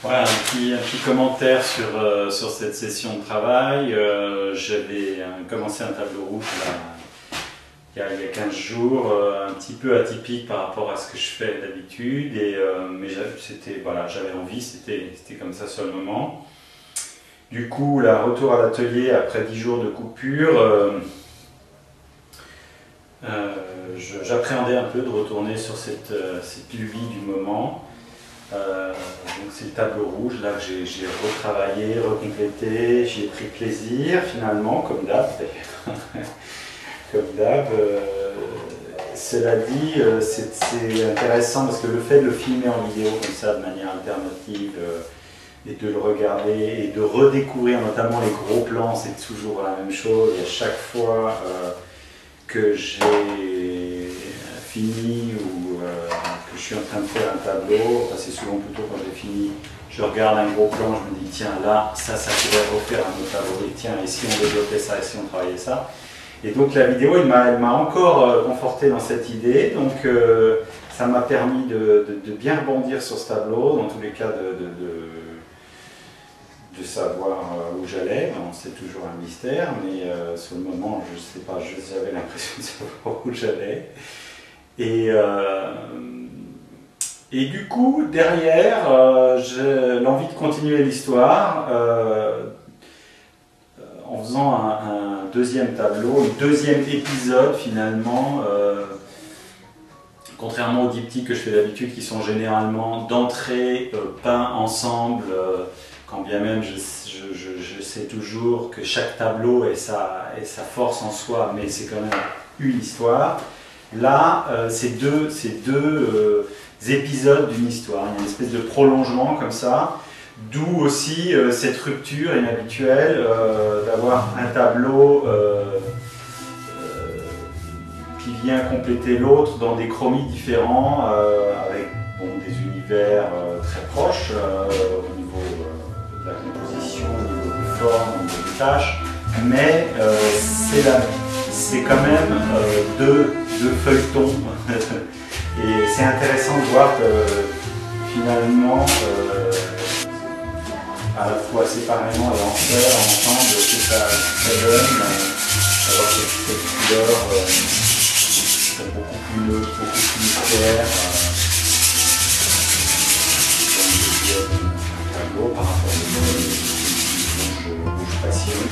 Voilà, un petit commentaire sur cette session de travail. J'avais commencé un tableau rouge là, il y a 15 jours, un petit peu atypique par rapport à ce que je fais d'habitude, mais voilà, j'avais envie, c'était comme ça sur le moment. Du coup, là, retour à l'atelier après 10 jours de coupure, j'appréhendais un peu de retourner sur cette lubie du moment. Donc c'est le tableau rouge là que j'ai retravaillé, recomplété, j'y ai pris plaisir finalement, comme d'hab d'ailleurs. Comme d'hab. Cela dit, c'est intéressant parce que le fait de le filmer en vidéo comme ça de manière alternative et de le regarder et de redécouvrir notamment les gros plans, c'est toujours la même chose. Et à chaque fois que j'ai fini ou que je suis en train de faire un tableau, enfin, c'est souvent plutôt quand j'ai fini, je regarde un gros plan, je me dis tiens là, ça pourrait refaire un autre tableau, et tiens, et si on développait ça, et si on travaillait ça. Et donc la vidéo, elle m'a encore conforté dans cette idée, donc ça m'a permis de bien rebondir sur ce tableau, dans tous les cas de savoir où j'allais. Bon, c'est toujours un mystère, mais sur le moment, je ne sais pas, j'avais l'impression de savoir où j'allais. Et du coup, derrière, j'ai l'envie de continuer l'histoire en faisant un deuxième tableau, un deuxième épisode finalement, contrairement aux diptyques que je fais d'habitude qui sont généralement d'entrée peints ensemble, quand bien même je sais toujours que chaque tableau ait sa force en soi, mais c'est quand même une histoire. Là, c'est deux épisodes d'une histoire, il y a une espèce de prolongement comme ça, d'où aussi cette rupture inhabituelle d'avoir un tableau qui vient compléter l'autre dans des chromis différents, avec des univers très proches au niveau de la composition, au niveau des formes, au niveau des tâches, mais c'est quand même deux feuilletons. Et c'est intéressant de voir que finalement, à la fois séparément et ensemble, que ça donne d'avoir cette couleur beaucoup plus neutre, beaucoup plus claire dans le deuxième tableau par rapport au rouge passionné.